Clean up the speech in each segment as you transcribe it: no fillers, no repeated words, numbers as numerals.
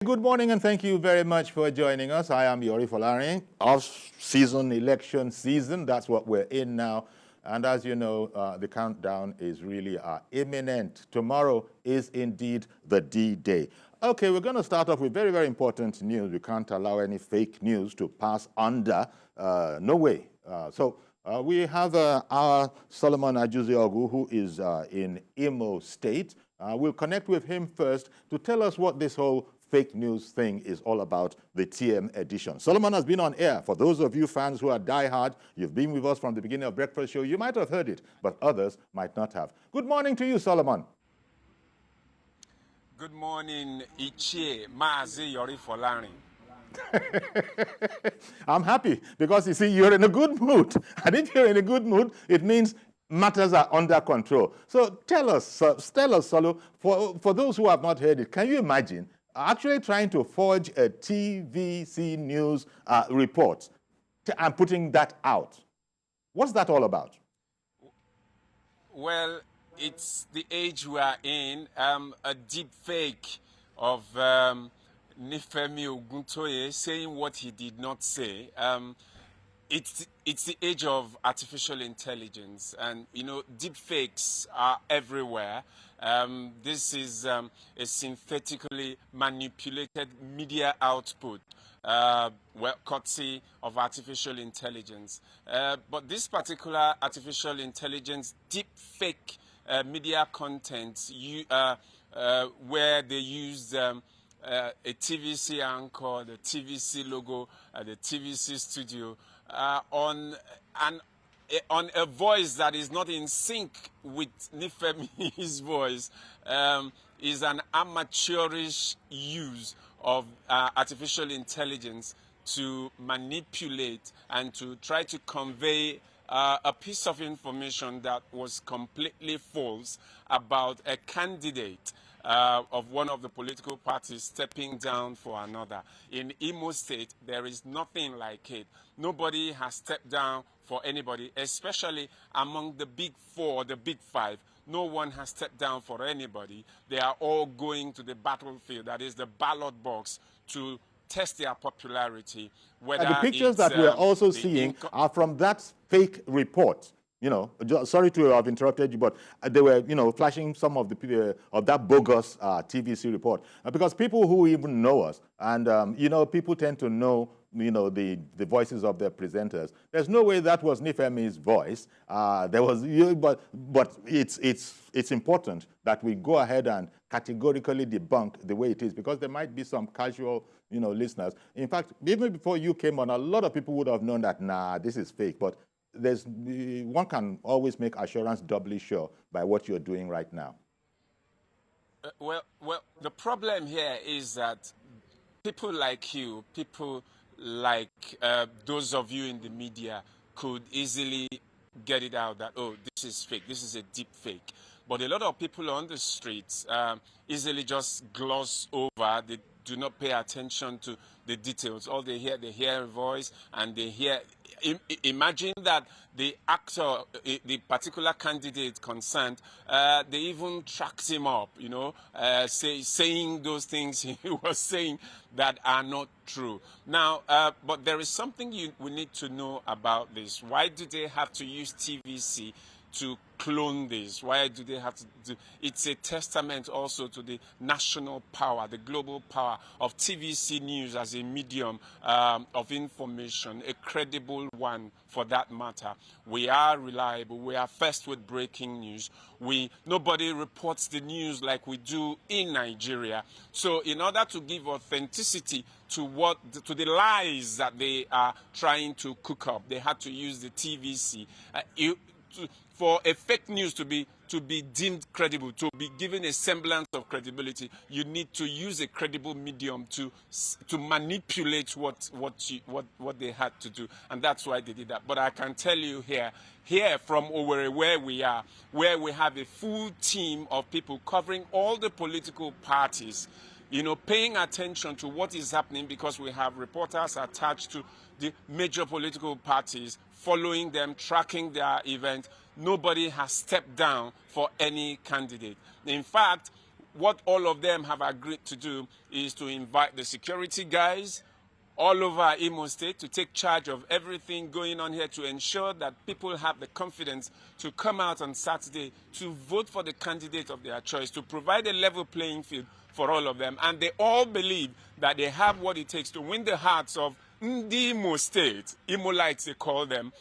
Good morning and thank you very much for joining us. I am Yori Folarin. Off-season election season, that's what we're in now. And as you know, the countdown is really imminent. Tomorrow is indeed the D-Day. Okay, we're going to start off with very, very important news. We can't allow any fake news to pass under. No way. We have our Solomon Ajuziogu, who is in Imo State. We'll connect with him first to tell us what this whole fake news thing is all about, the TM edition. Solomon has been on air. For those of you fans who are diehard, you've been with us from the beginning of Breakfast Show. You might have heard it, but others might not have. Good morning to you, Solomon. Good morning, Ichie Mazi Yori Folarin. I'm happy because, you see, you're in a good mood. And if you're in a good mood, it means matters are under control. So tell us, Solo, for those who have not heard it, can you imagine actually trying to forge a TVC News report and putting that out? What's that all about? Well, it's the age we are in. A deep fake of Nifemi Oguntoye saying what he did not say. It's the age of artificial intelligence, and you know, deep fakes are everywhere. This is a synthetically manipulated media output, courtesy of artificial intelligence. But this particular artificial intelligence deep fake media content, where they use a TVC anchor, the TVC logo, the TVC studio, on a voice that is not in sync with Nifemi's voice, is an amateurish use of artificial intelligence to manipulate and to try to convey a piece of information that was completely false about a candidate of one of the political parties stepping down for another. In Imo State, there is nothing like it. Nobody has stepped down for anybody, especially among the big four, the big five. No one has stepped down for anybody. They are all going to the battlefield, that is the ballot box, to test their popularity. And the pictures that we're also seeing are from that fake report. You know, sorry to have interrupted you, but they were, you know, flashing some of the of that bogus TVC report because people who even know us, and you know, people tend to know, you know, the voices of their presenters. There's no way that was Nifemi's voice. There was, but it's important that we go ahead and categorically debunk the way it is, because there might be some casual, you know, listeners. In fact, even before you came on, a lot of people would have known that, nah, this is fake. But one can always make assurance doubly sure by what you're doing right now. Well, the problem here is that people like you, people like those of you in the media could easily get it out that, oh, this is fake, this is a deep fake. But a lot of people on the streets easily just gloss over. They do not pay attention to the details. All they hear a voice, and they hear. Imagine that the actor, the particular candidate concerned, they even tracked him up, you know, saying those things he was saying that are not true. Now, but there is something we need to know about this. Why do they have to use TVC to clone this? Why do they have to do? It's a testament also to the national power, the global power of TVC News as a medium of information, a credible one for that matter. We are reliable. We are first with breaking news. Nobody reports the news like we do in Nigeria. So in order to give authenticity to the lies that they are trying to cook up, they had to use the TVC. For a fake news to be deemed credible, to be given a semblance of credibility, you need to use a credible medium to manipulate what they had to do, and that's why they did that. But I can tell you here from Owerri, where we are, where we have a full team of people covering all the political parties, you know, paying attention to what is happening, because we have reporters attached to the major political parties, following them, tracking their events. Nobody has stepped down for any candidate. In fact, what all of them have agreed to do is to invite the security guys all over Imo State to take charge of everything going on here to ensure that people have the confidence to come out on Saturday to vote for the candidate of their choice, to provide a level playing field for all of them. And they all believe that they have what it takes to win the hearts of Ndi Imo State, Imolites they call them,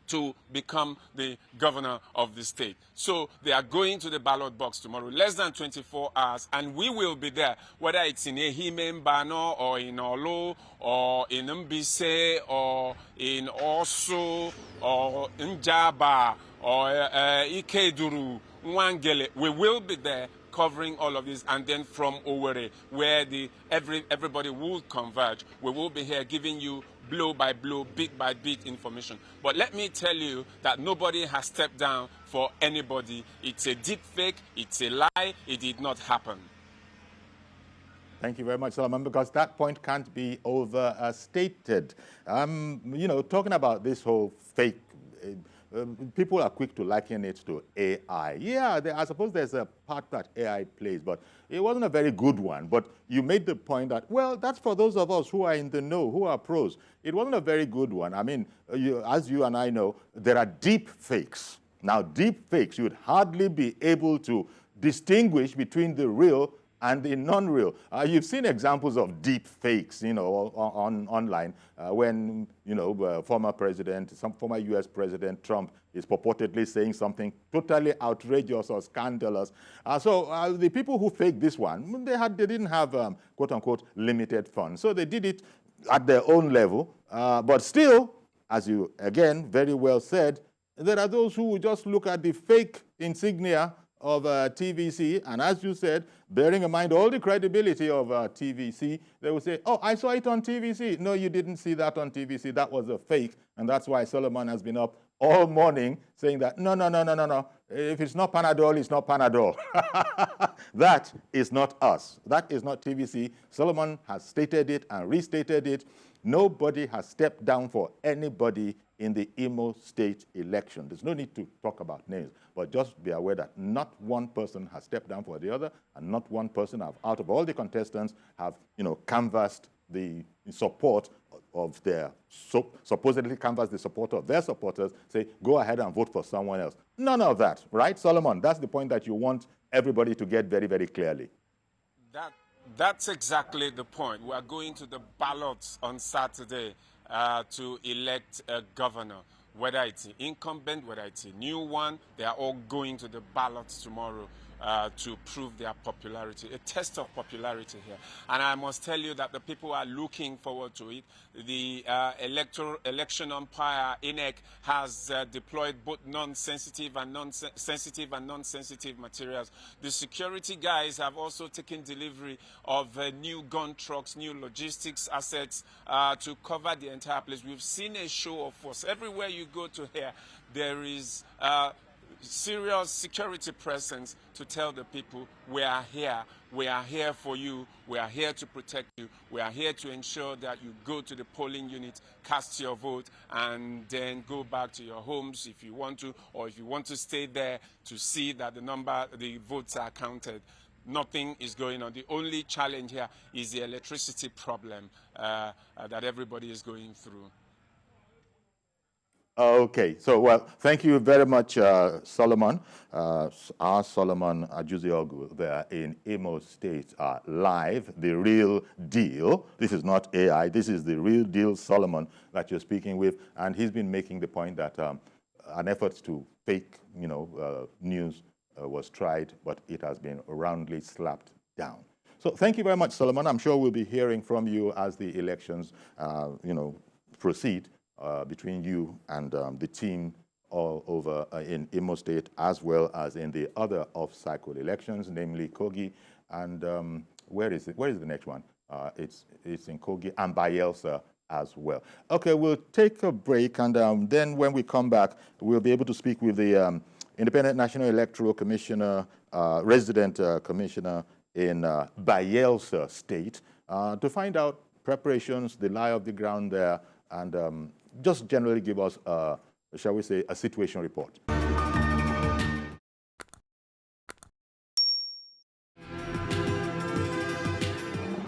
to become the governor of the state. So they are going to the ballot box tomorrow, less than 24 hours, and we will be there, whether it's in Ehime Mbano or in Olo or in Mbise or in Osu or in Jaba or Ikeduru, Nwangele. We will be there covering all of this, and then from Owerri, where everybody will converge, we will be here giving you blow by blow, bit by bit information. But let me tell you that nobody has stepped down for anybody. It's a deep fake, it's a lie, it did not happen. Thank you very much, Solomon, because that point can't be overstated. You know, talking about this whole fake, people are quick to liken it to AI. Yeah, I suppose there's a part that AI plays, but it wasn't a very good one. But you made the point that, well, that's for those of us who are in the know, who are pros. It wasn't a very good one. I mean, as you and I know, there are deep fakes. Now, deep fakes, you'd hardly be able to distinguish between the real and the non-real. You've seen examples of deep fakes, you know, online when, you know, former U.S. President Trump is purportedly saying something totally outrageous or scandalous. So the people who faked this one, they didn't have, quote unquote, limited funds. So they did it at their own level. But still, as you, again, very well said, there are those who will just look at the fake insignia of TVC, and as you said, bearing in mind all the credibility of TVC, they will say, oh, I saw it on TVC. No, you didn't see that on TVC. That was a fake, and that's why Solomon has been up all morning saying that, no. If it's not Panadol, it's not Panadol. That is not us. That is not TVC. Solomon has stated it and restated it. Nobody has stepped down for anybody in the Imo State election. There's no need to talk about names, but just be aware that not one person has stepped down for the other, and not one person out of all the contestants have, you know, canvassed the support of their, supposedly canvassed the support of their supporters, say, go ahead and vote for someone else. None of that, right, Solomon? That's the point that you want everybody to get very, very clearly. That's exactly the point. We are going to the ballots on Saturday to elect a governor. Whether it's an incumbent, whether it's a new one, they are all going to the ballots tomorrow to prove their popularity, a test of popularity here. And I must tell you that the people are looking forward to it. The election umpire, INEC, has deployed both non-sensitive and non-sensitive materials. The security guys have also taken delivery of new gun trucks, new logistics assets to cover the entire place. We've seen a show of force. Everywhere you go to here, there is serious security presence to tell the people, we are here for you, we are here to protect you, we are here to ensure that you go to the polling unit, cast your vote, and then go back to your homes if you want to, or if you want to stay there to see that the votes are counted. Nothing is going on. The only challenge here is the electricity problem that everybody is going through. Okay, so, well, thank you very much, Solomon. Our Solomon Ajuziogu there in Imo State live, the real deal. This is not AI, this is the real deal Solomon that you're speaking with, and he's been making the point that an effort to fake, you know, news was tried, but it has been roundly slapped down. So thank you very much, Solomon. I'm sure we'll be hearing from you as the elections, you know, proceed. Between you and the team all over in Imo State, as well as in the other off-cycle elections, namely Kogi and where is it? Where is the next one? It's in Kogi and Bayelsa as well. Okay, we'll take a break, and then when we come back, we'll be able to speak with the Independent National Electoral Commissioner, resident commissioner in Bayelsa State, to find out preparations, the lie of the ground there, and just generally give us, shall we say, a situation report.